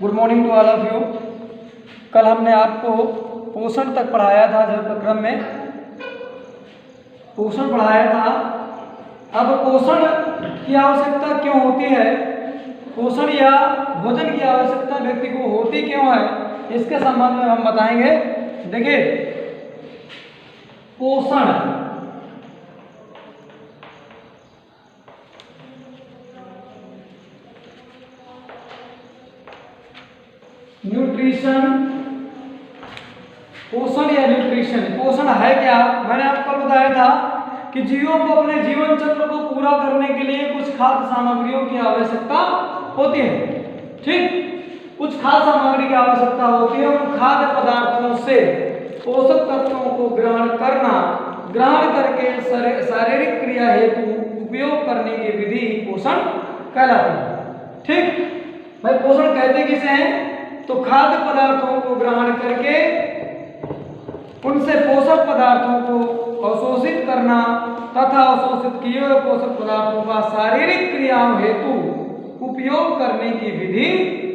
Good morning to all of you. कल हमने आपको पोषण तक पढ़ाया था, जो प्रक्रम में पोषण पढ़ाया था। अब पोषण की आवश्यकता क्यों होती है, पोषण या भोजन की आवश्यकता व्यक्ति को होती क्यों है, इसके संबंध में हम बताएंगे। देखिए, पोषण न्यूट्रिशन, पोषण या न्यूट्रिशन, पोषण है क्या? मैंने आपको बताया था कि जीवों को अपने जीवन चक्र को पूरा करने के लिए कुछ खाद्य सामग्रियों की आवश्यकता होती है। ठीक, कुछ खाद्य सामग्री की आवश्यकता होती है। उन खाद्य पदार्थों से पोषक तत्वों को ग्रहण करके शारीरिक क्रिया हेतु उपयोग करने की विधि पोषण कहलाती है। ठीक भाई, पोषण कहते किसे हैं? तो खाद्य पदार्थों को ग्रहण करके उनसे पोषक पदार्थों को अवशोषित करना तथा अवशोषित किए हुए पोषक पदार्थों का शारीरिक क्रियाओं हेतु उपयोग करने की विधि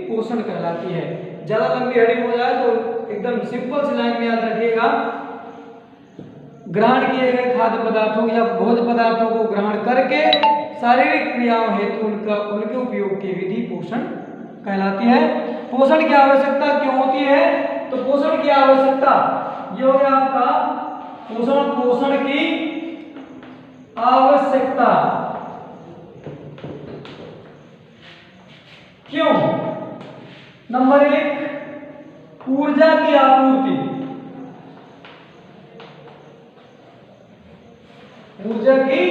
पोषण कहलाती है। ज्यादा लंबी हेडिंग हो जाए तो एकदम सिंपल सी लाइन में याद रखिएगा। ग्रहण किए गए खाद्य पदार्थों या भोज्य पदार्थों को ग्रहण करके शारीरिक क्रियाओं हेतु उनके उपयोग की विधि पोषण कहलाती है। पोषण की आवश्यकता क्यों होती है? तो पोषण की आवश्यकता ये हो गया आपका पोषण की आवश्यकता क्यों? नंबर 1, ऊर्जा की आपूर्ति। ऊर्जा की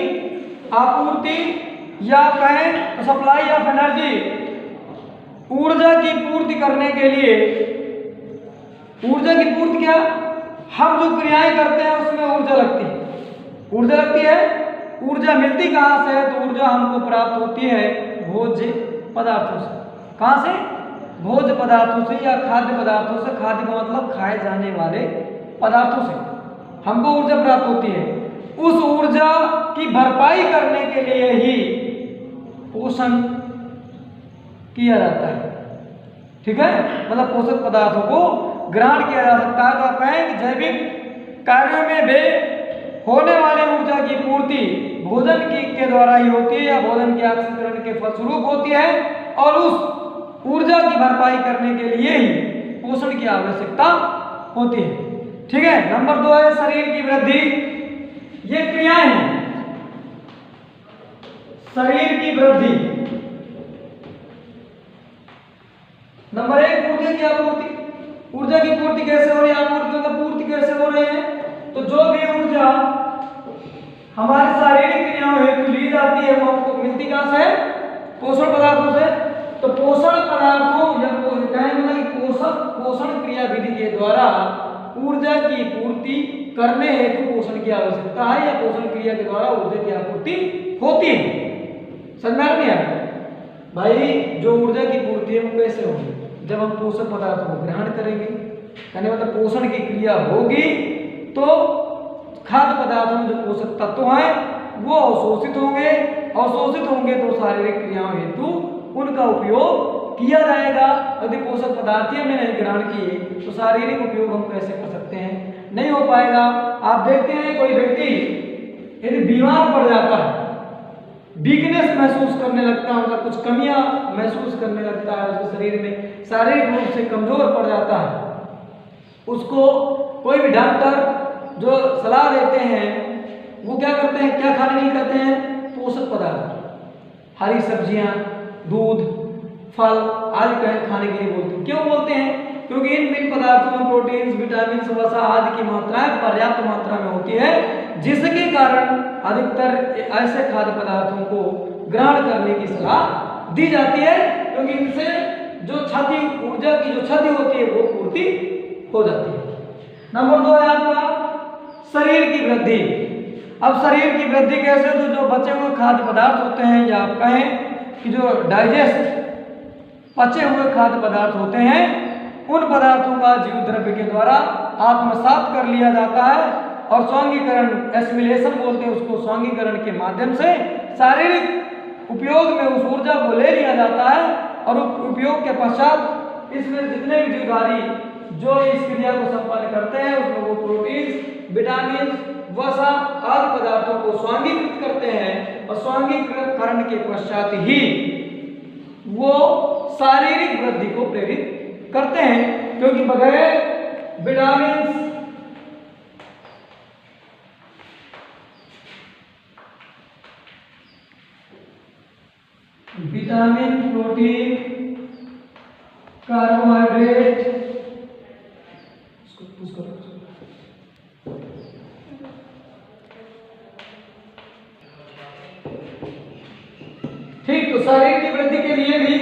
आपूर्ति या कहें सप्लाई ऑफ एनर्जी। ऊर्जा की पूर्ति करने के लिए, ऊर्जा की पूर्ति क्या? हम जो क्रियाएं करते हैं उसमें ऊर्जा लगती है। ऊर्जा लगती है। ऊर्जा मिलती कहां से है? तो ऊर्जा हमको प्राप्त होती है भोज्य पदार्थों से। कहां से? भोज्य पदार्थों से या खाद्य पदार्थों से। खाद्य का मतलब खाए जाने वाले पदार्थों से हमको ऊर्जा प्राप्त होती है। उस ऊर्जा की भरपाई करने के लिए ही पोषण किया जाता है। ठीक है, मतलब पोषक पदार्थों को ग्रहण किया जा सकता है। तो आप कहें कि जैविक कार्यों में वे होने वाली ऊर्जा की पूर्ति भोजन के द्वारा ही होती है या भोजन के ऑक्सीकरण के फलस्वरूप होती है, और उस ऊर्जा की भरपाई करने के लिए ही पोषण की आवश्यकता होती है। ठीक है। नंबर 2 है शरीर की वृद्धि। ये क्रियाएं हैं शरीर की वृद्धि। नंबर 1, ऊर्जा की आपूर्ति। ऊर्जा की पूर्ति कैसे हो रही है? आपूर्ति मतलब पूर्ति कैसे हो रही है? तो जो भी ऊर्जा हमारी शारीरिक क्रियाओं हेतु ली जाती है वो हमको मिलती कहां से? पोषण पदार्थों से। तो पोषण पदार्थों या पोषण क्रिया विधि के द्वारा ऊर्जा की पूर्ति करने हेतु पोषण की आवश्यकता है, या पोषण क्रिया के द्वारा ऊर्जा की आपूर्ति होती है। समझ में आ रही है भाई? जो ऊर्जा की पूर्ति है वो कैसे होगी? जब हम पोषक पदार्थों को ग्रहण करेंगे, यानी मतलब पोषण की क्रिया होगी तो खाद्य पदार्थों में जो पोषक तत्व हैं वो अवशोषित होंगे तो शारीरिक क्रियाओं हेतु उनका उपयोग किया जाएगा। यदि पोषक पदार्थ ही हमने नहीं ग्रहण किए तो शारीरिक उपयोग हम कैसे कर सकते हैं? नहीं हो पाएगा। आप देखते हैं कोई व्यक्ति यदि बीमार पड़ जाता है, वीकनेस महसूस करने लगता है, मतलब कुछ कमियां महसूस करने लगता है उसके शरीर में, शारीरिक रूप से कमजोर पड़ जाता है, उसको कोई भी डॉक्टर जो सलाह देते हैं वो क्या करते हैं? क्या खाने के लिए कहते हैं? पोषक पदार्थ, हरी सब्जियां, दूध, फल आदि खाने के लिए बोलते हैं। क्यों बोलते हैं? क्योंकि इन पदार्थों में प्रोटीन, विटामिन, वसा आदि की मात्राएं पर्याप्त मात्रा में होती है, जिसके कारण अधिकतर ऐसे खाद्य पदार्थों को ग्रहण करने की सलाह दी जाती है, क्योंकि इनसे जो ऊर्जा की जो क्षति होती है वो पूर्ति हो जाती है। नंबर 2 है आपका शरीर की वृद्धि। अब शरीर की वृद्धि कैसे? तो जो बचे हुए खाद्य पदार्थ होते हैं, या आप कहें कि जो डाइजेस्ट पचे हुए खाद्य पदार्थ होते हैं, उन पदार्थों का जीव द्रव्य के द्वारा आत्मसात कर लिया जाता है और स्वांगीकरण, एसिमिलेशन बोलते हैं उसको, स्वांगीकरण के माध्यम से शारीरिक उपयोग में उस ऊर्जा को ले लिया जाता है और उपयोग के पश्चात इसमें जितने भी जीवधारी जो इस क्रिया को संपन्न करते हैं उसमें वो प्रोटीन, विटामिन, वसा आदि पदार्थों को स्वांगीकृत करते हैं और स्वांगीकरण के पश्चात ही वो शारीरिक वृद्धि को प्रेरित करते हैं, क्योंकि बगैर विटामिन, प्रोटीन, कार्बोहाइड्रेट, ठीक, तो शरीर की वृद्धि के लिए भी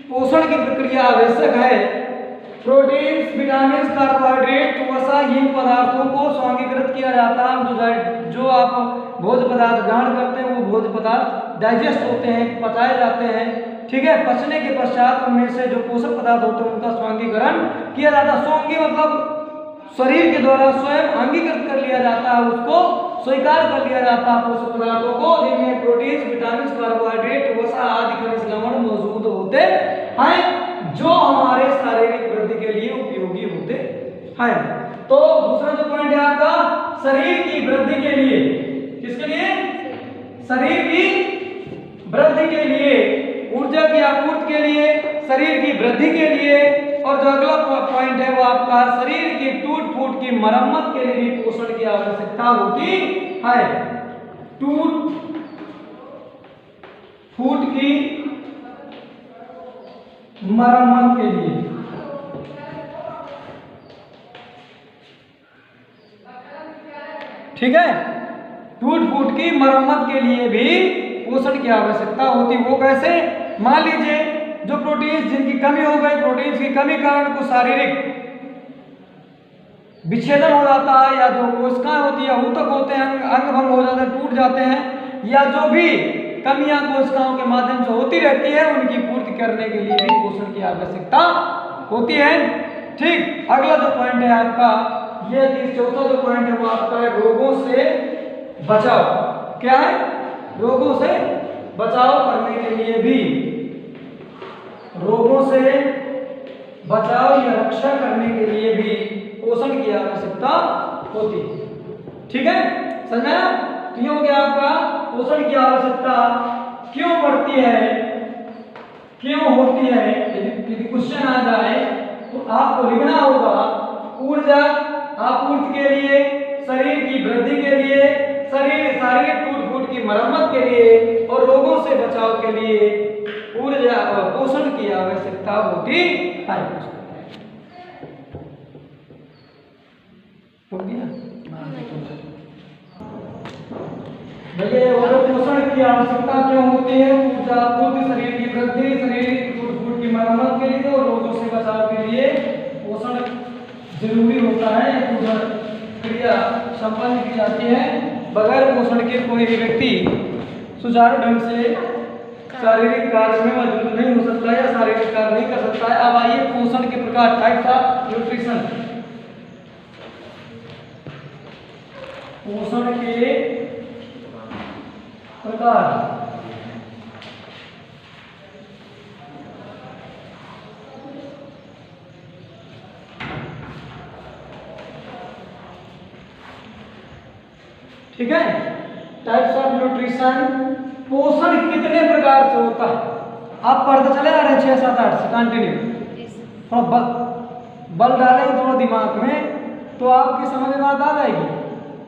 पोषण की प्रक्रिया आवश्यक है। प्रोटीन, विटामिन, कार्बोहाइड्रेट, वसा इन पदार्थों को स्वांगीकृत किया जाता है। जो आप भोज्य पदार्थ ग्रहण करते हैं वो भोज्य पदार्थ डाइजेस्ट होते हैं, पचाए जाते हैं, ठीक है। पचने के पश्चात उनमें से जो पोषक पदार्थ होते हैं उनका स्वांगीकरण किया जाता है। स्वांगी मतलब शरीर के द्वारा स्वयं अंगीकृत कर लिया जाता है, उसको स्वीकार कर लिया जाता है पोषक पदार्थों को, जिनमें प्रोटीन, विटामिन, कार्बोहाइड्रेट, वसा आदि खनिज लवण मौजूद होते हैं, जो हमारे शारीरिक वृद्धि के लिए उपयोगी होते हैं। तो दूसरा जो पॉइंट है आपका, शरीर की वृद्धि के लिए, किसके लिए? शरीर की वृद्धि के लिए, ऊर्जा की आपूर्ति के लिए, शरीर की वृद्धि के लिए। और जो अगला पॉइंट है वो आपका शरीर की टूट फूट की मरम्मत के लिए भी पोषण की आवश्यकता होती है। टूट फूट की मरम्मत के लिए, ठीक है, टूट फूट की मरम्मत के लिए भी पोषण की आवश्यकता होती। वो कैसे? मान लीजिए जो प्रोटीन जिनकी कमी हो गई, प्रोटीन की कमी कारण को शारीरिक विच्छेदन हो जाता है, या जो कोशिकाएं होती है ऊतक होते हैं, अंग भंग हो जाते हैं, टूट जाते हैं, या जो भी कमियां कोशिकाओं के माध्यम से होती रहती है उनकी पूर्ति करने के लिए भी पोषण की आवश्यकता होती है। ठीक, अगला जो पॉइंट है आपका ये, चौथा जो पॉइंट है वो आपका है रोगों से बचाव। क्या है? रोगों से बचाव करने के लिए भी, रोगों से बचाव या रक्षा करने के लिए भी पोषण की आवश्यकता होती है। ठीक है, समझा? तो ये हो गया आपका पोषण की आवश्यकता क्यों पड़ती है, क्यों होती है। यदि क्वेश्चन आ जाए तो आपको लिखना होगा ऊर्जा आपूर्ति के लिए, शरीर की वृद्धि के लिए, शारीरिक टूट फूट की मरम्मत के लिए और रोगों से बचाव के लिए ऊर्जा और पोषण की आवश्यकता होती है। देखिए पोषण की आवश्यकता क्यों होती है? ऊर्जा आपूर्ति, शरीर की वृद्धि, शरीर की टूट फूट की मरम्मत के लिए और रोगों से बचाव के लिए पोषण जरूरी होता है। पूर्ण क्रिया संपन्न की जाती है। बगैर पोषण के कोई भी व्यक्ति सुचारू ढंग से शारीरिक कार्य में मौजूद नहीं हो सकता या शारीरिक कार्य नहीं कर सकता है। अब आइए पोषण के प्रकार, टाइप्स ऑफ न्यूट्रिशन। पोषण के प्रकार। ठीक है, टाइप्स ऑफ न्यूट्रिशन। पोषण कितने प्रकार से होता है आप पढ़ते चले आ रहे हैं 6, 7, 8 से कंटिन्यू। थोड़ा बल डालेंगे थोड़ा दिमाग में तो आपकी समझ में बात आ जाएगी।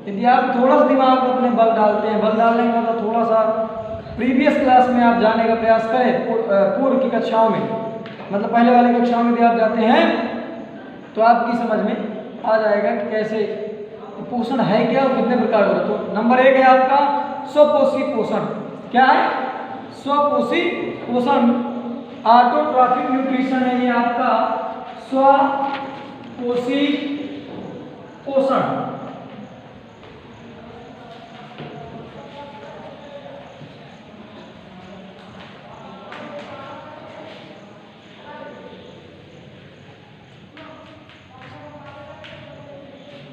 यदि आप थोड़ा सा दिमाग में अपने बल डालते हैं, बल डालने का मतलब थोड़ा सा प्रीवियस क्लास में आप जाने का प्रयास करें, पूर्व की कक्षाओं में, मतलब पहले वाली कक्षाओं में भी आप जाते हैं तो आपकी समझ में आ जाएगा कि कैसे पोषण है क्या और कितने प्रकार होता है। तो नंबर 1 है आपका स्वपोषी पोषण। क्या है? स्वपोषी पोषण। ऑटोट्रॉफिक न्यूट्रिशन है ये आपका स्वपोषी पोषण।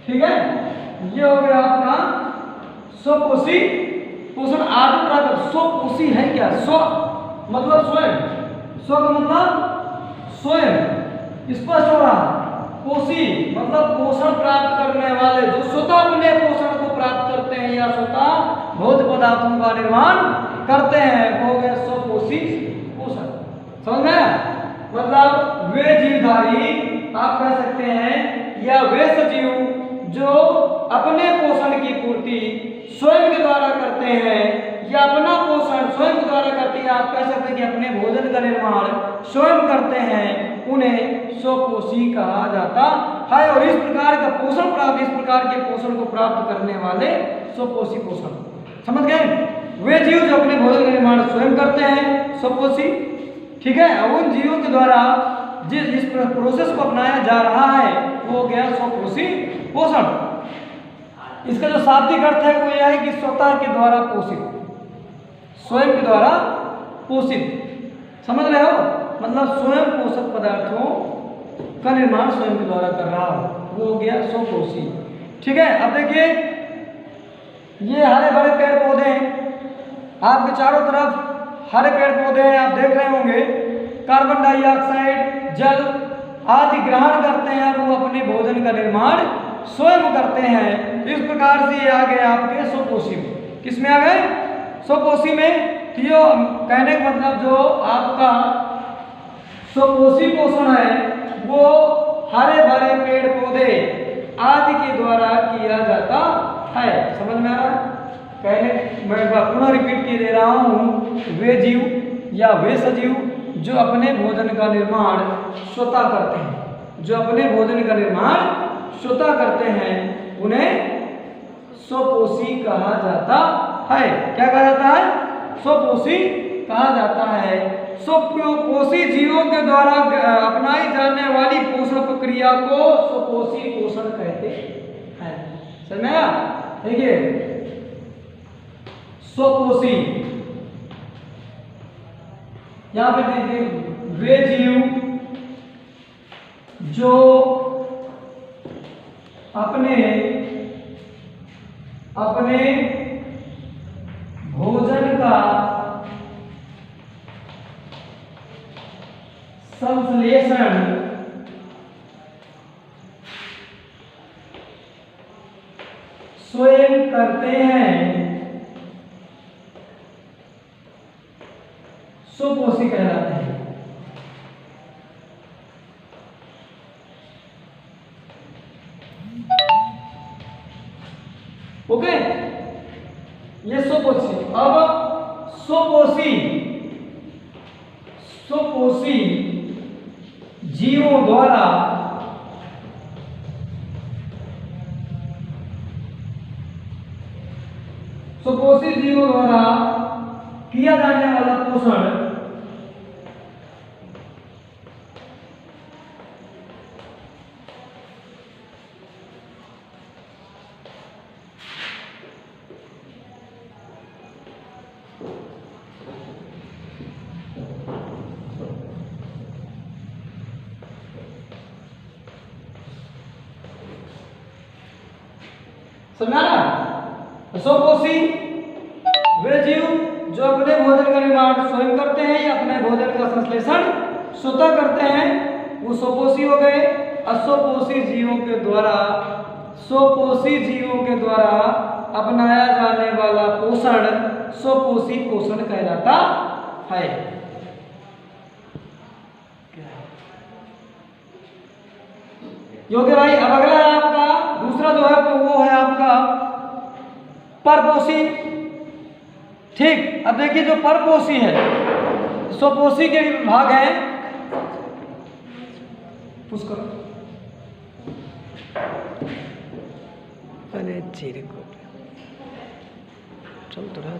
ठीक है, ये हो गया आपका स्वपोषी पोषण। ऑटोट्रॉफिक स्वपोषी है क्या? स्व मतलब स्वयं, स्व का मतलब स्वयं, स्पष्ट हो रहा। पोषी मतलब पोषण प्राप्त करने वाले, जो स्वतः अपने पोषण को प्राप्त करते हैं या स्वतः भोज्य पदार्थों का निर्माण करते हैं, वो हो गए स्वपोषी पोषण। समझ में आया? मतलब वे जीवधारी आप कह सकते हैं, या वे सजीव जो अपने पोषण की पूर्ति स्वयं के द्वारा करते हैं, या अपना पोषण स्वयं के द्वारा करते हैं, आप कह सकते हैं कि अपने भोजन का निर्माण स्वयं करते हैं, उन्हें स्वपोषी कहा जाता है। और इस प्रकार का पोषण प्राप्त, इस प्रकार के पोषण को प्राप्त करने वाले स्वपोषी पोषण। समझ गए? वे जीव जो अपने भोजन का निर्माण स्वयं करते हैं, स्वपोषी, ठीक है। उन जीवों के द्वारा जिस प्रोसेस को अपनाया जा रहा है वो हो गया स्वपोषी पोषण। इसका जो शाब्दिक अर्थ है वो यह है कि स्वतः के द्वारा पोषित, स्वयं के द्वारा पोषित। समझ रहे हो? मतलब स्वयं पोषक पदार्थों का निर्माण स्वयं के द्वारा कर रहा हो, वो हो गया स्वपोषी। ठीक है। अब देखिए, ये हरे भरे पेड़ पौधे हैं, आपके चारों तरफ हरे पेड़ पौधे हैं, आप देख रहे होंगे। कार्बन डाइऑक्साइड, जल आदि ग्रहण करते हैं और वो अपने भोजन का निर्माण स्वयं करते हैं। इस प्रकार से ये आ गए आपके स्वपोषी में। किस में आ गए? स्वपोषी में। तो ये कहने का मतलब जो आपका स्वपोषी पोषण है वो हरे भरे पेड़ पौधे आदि के द्वारा किया जाता है। समझ में आ रहा है? मैं पुनः रिपीट किए दे रहा हूँ, वे जीव या वे सजीव जो अपने भोजन का निर्माण स्वतः करते हैं, जो अपने भोजन का निर्माण स्वतः करते हैं, उन्हें स्वपोषी कहा जाता है। क्या कहा जाता है? स्वपोषी कहा जाता है। स्वपोषी जीवों के द्वारा अपनाई जाने वाली पोषण प्रक्रिया को स्वपोषी पोषण कहते हैं। समझ में आया? देखिए, स्वपोषी, यहां पे देखिए, वे जीव जो अपने भोजन का संश्लेषण स्वयं करते हैं, स्वपोषी कहलाते हैं। ओके, ये स्वपोषी। अब स्वपोषी जीवों द्वारा किया जाने वाला पोषण समझा ना? स्वपोषी वे जीव जो अपने भोजन का निर्माण स्वयं करते हैं या अपने भोजन का संश्लेषण स्वतः करते हैं, वो स्वपोषी हो गए। स्वपोषी जीवों के द्वारा अपनाया जाने वाला पोषण स्वपोषी पोषण कहलाता है। योग्य भाई। अब अगला है आपका दूसरा जो है वो है आपका परपोषी। ठीक। अब देखिए, जो परपोषी है, स्वपोषी के भाग हैं। पुश करो। अरे चीरे को चल तो रहा।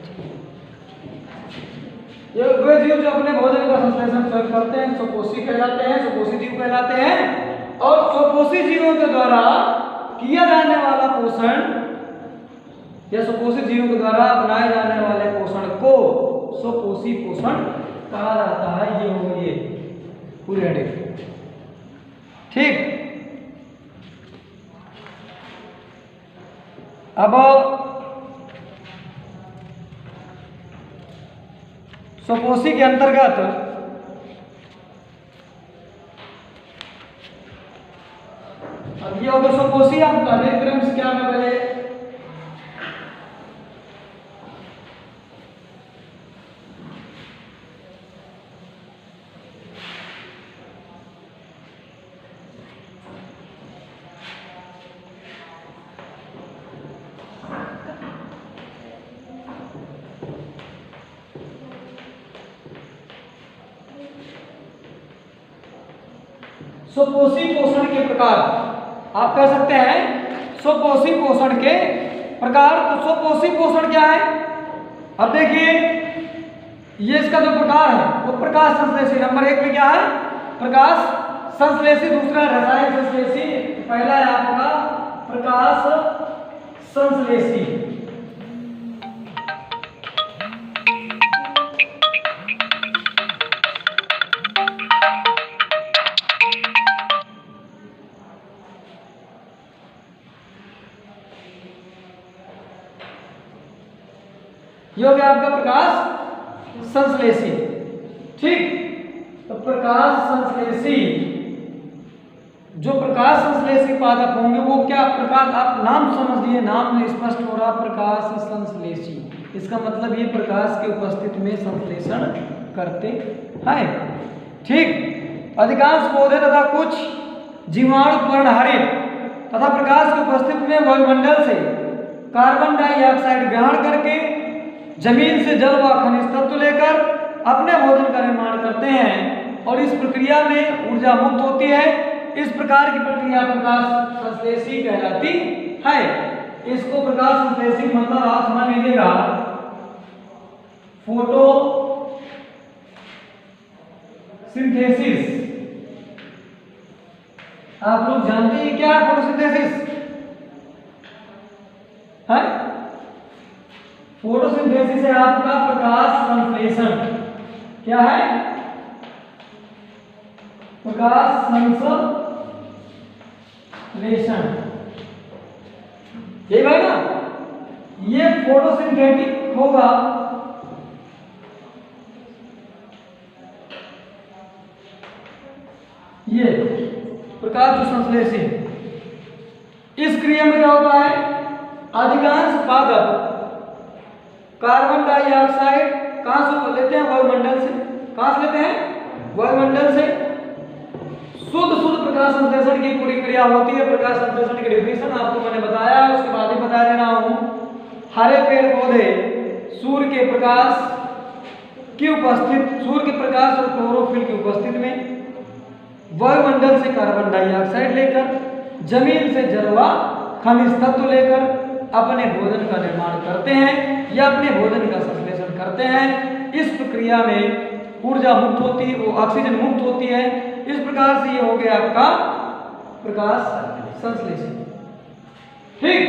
ये वे जीव जो अपने भोजन का संश्लेषण स्वयं करते हैं, स्वपोषी कहलाते हैं, स्वपोषी जीव कहलाते हैं। और स्वपोषी जीवों के द्वारा किया जाने वाला पोषण या स्वपोषी जीवों के द्वारा अपनाए जाने वाले पोषण को स्वपोषी पोषण कहा जाता है। ये हो गई पूरी हेडिंग। ठीक। अब स्वपोषी के अंतर्गत अब ये हो गया स्वपोषी। अब पहले क्रम से क्या मैं पहले स्वपोषी पोषण के प्रकार आप कह सकते हैं स्वपोषी पोषण के प्रकार। तो स्वपोषी पोषण क्या है? अब देखिए ये इसका जो प्रकार है वो प्रकाश संश्लेषी नंबर 1 में क्या है? प्रकाश संश्लेषी। दूसरा रसायन संश्लेषी। पहला है आपका प्रकाश संश्लेषी। ये हो गया आपका प्रकाश संश्लेषी। ठीक, तो प्रकाश संश्लेषी जो प्रकाश संश्लेषी पादप होंगे वो क्या प्रकाश, आप नाम समझ लिए, नाम में स्पष्ट हो रहा प्रकाश संश्लेषी। इसका मतलब ये प्रकाश के उपस्थिति में संश्लेषण करते हैं। ठीक, अधिकांश पौधे तथा कुछ जीवाणु पर्णहरित तथा प्रकाश की उपस्थिति में वायुमंडल से कार्बन डाइऑक्साइड ग्रहण करके जमीन से जल व खनिज तत्व लेकर अपने भोजन का निर्माण करते हैं और इस प्रक्रिया में ऊर्जा मुक्त होती है। इस प्रकार की प्रक्रिया प्रकाश संश्लेषी कहलाती है। इसको प्रकाश संश्लेषी मतलब आप समझ लीजिएगा फोटो सिंथेसिस। आप लोग जानते हैं क्या है फोटोसिंथेसिस? है फोटोसिंथेसिस है आपका प्रकाश संश्लेषण। क्या है? प्रकाश संश्लेषण। ये भाई ना, ये फोटोसिंथेटिक होगा। ये प्रकाश संश्लेषी। इस क्रिया में क्या होता है? अधिकांश पादप कार्बन डाइऑक्साइड कहां से लेते हैं? वायुमंडल से। कहां से लेते हैं? वायुमंडल से। शुद्ध प्रकाश संश्लेषण की पूरी क्रिया होती है। प्रकाश संश्लेषण की डेफिनेशन आपको मैंने बताया, उसके बाद ही बता दे रहा हूं। हरे पेड़ पौधे सूर्य के प्रकाश की उपस्थिति, सूर्य के प्रकाश और क्लोरोफिल की उपस्थिति में वायुमंडल से कार्बन डाइऑक्साइड लेकर, जमीन से जल व खनिज तत्व लेकर अपने भोजन का निर्माण करते हैं या अपने भोजन का संश्लेषण करते हैं। इस प्रक्रिया में ऊर्जा मुक्त होती है, वो ऑक्सीजन मुक्त होती है। इस प्रकार से ये हो गया आपका प्रकाश संश्लेषण। ठीक,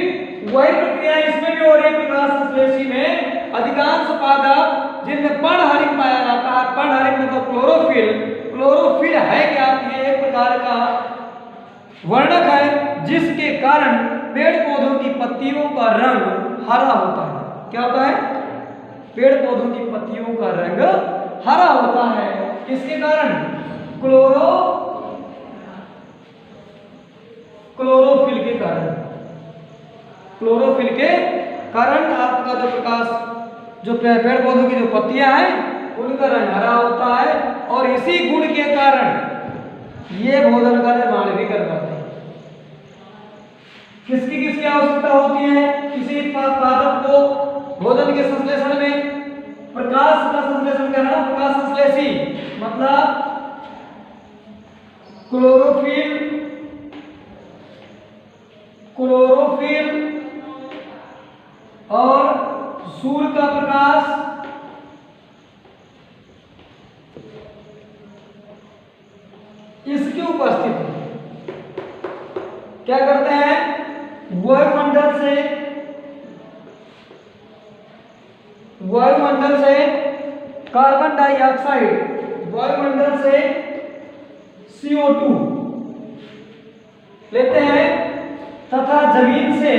वही प्रक्रिया इसमें भी हो रही है। प्रकाश संश्लेषी में अधिकांश पादप जिनमें पर्णहरित पाया जाता है, पर्णहरित मतलब क्लोरोफिल। क्लोरोफिल है क्या? ये एक प्रकार का वर्णक है जिसके कारण पेड़ पौधों की पत्तियों का रंग हरा होता है। क्या होता है? पेड़ पौधों की पत्तियों का रंग हरा होता है। किसके कारण? क्लोरोफिल के कारण। क्लोरोफिल के कारण आपका जो प्रकाश, जो पेड़ पौधों की जो पत्तियां हैं उनका रंग हरा होता है और इसी गुण के कारण ये भोजन का निर्माण भी कर पाते हैं। किसकी आवश्यकता होती है किसी पादप को भोजन के संश्लेषण में? प्रकाश का संश्लेषण करना। प्रकाश संश्लेषी मतलब क्लोरोफिल और सूर्य का प्रकाश, इसकी उपस्थिति क्या करते हैं? वायुमंडल से कार्बन डाइऑक्साइड, वायुमंडल से CO2 लेते हैं तथा जमीन से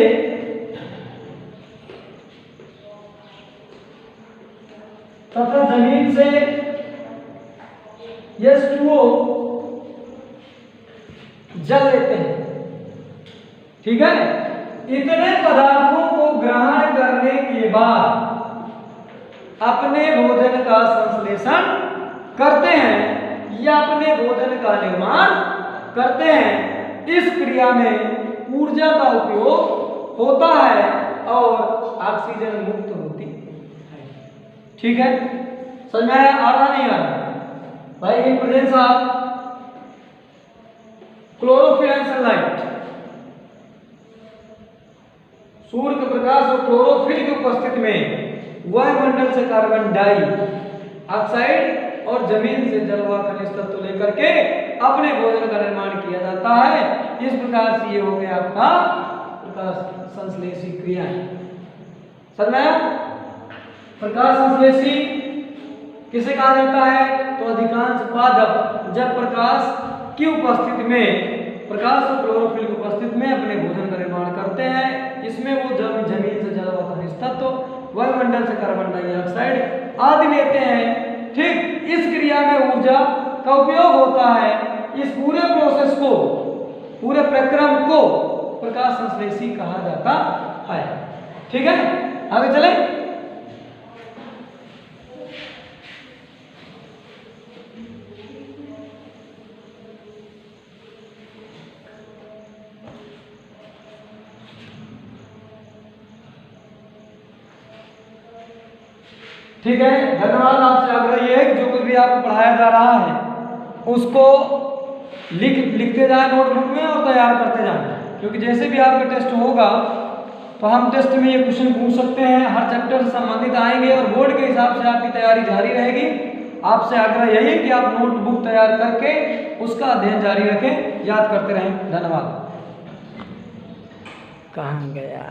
H2O जल लेते हैं। ठीक है। इतने पदार्थों को ग्रहण करने के बाद अपने भोजन का संश्लेषण करते हैं या अपने भोजन का निर्माण करते हैं। इस क्रिया में ऊर्जा का उपयोग होता है और ऑक्सीजन मुक्त होती है। ठीक है, समझ में आ रहा नहीं आ रहा भाई? In presence of chlorophyll and sunlight, सूर्य के प्रकाश और क्लोरोफिल की उपस्थिति में वायुमंडल से कार्बन डाइऑक्साइड और जमीन से जल व खनिज तत्व लेकर के अपने भोजन का निर्माण किया जाता है। इस प्रकार से ये हो गया आपका प्रकाश संश्लेषी क्रिया। समझ में आया? प्रकाश संश्लेषी किसे कहा जाता है? तो अधिकांश पादप जब प्रकाश की उपस्थिति में, प्रकाश और क्लोरोफिल की उपस्थिति में अपने भोजन का निर्माण करते हैं। इसमें वो जमीन से जल व खनिज तत्व, वायुमंडल से कार्बन डाइऑक्साइड आदि लेते हैं। ठीक, इस क्रिया में ऊर्जा का उपयोग होता है। इस पूरे प्रोसेस को, पूरे प्रक्रम को प्रकाश संश्लेषी कहा जाता है। ठीक है, आगे चले। ठीक है, धन्यवाद। आपसे आग्रह ये है कि जो कुछ भी आपको पढ़ाया जा रहा है उसको लिखते जाएं नोटबुक में और तैयार करते जाएं, क्योंकि जैसे भी आपका टेस्ट होगा तो हम टेस्ट में ये क्वेश्चन पूछ सकते हैं, हर चैप्टर से संबंधित आएंगे और बोर्ड के हिसाब से आपकी तैयारी जारी रहेगी। आपसे आग्रह यही है कि आप नोटबुक तैयार करके उसका अध्ययन जारी रखें, याद करते रहें। धन्यवाद। कहाँ गया?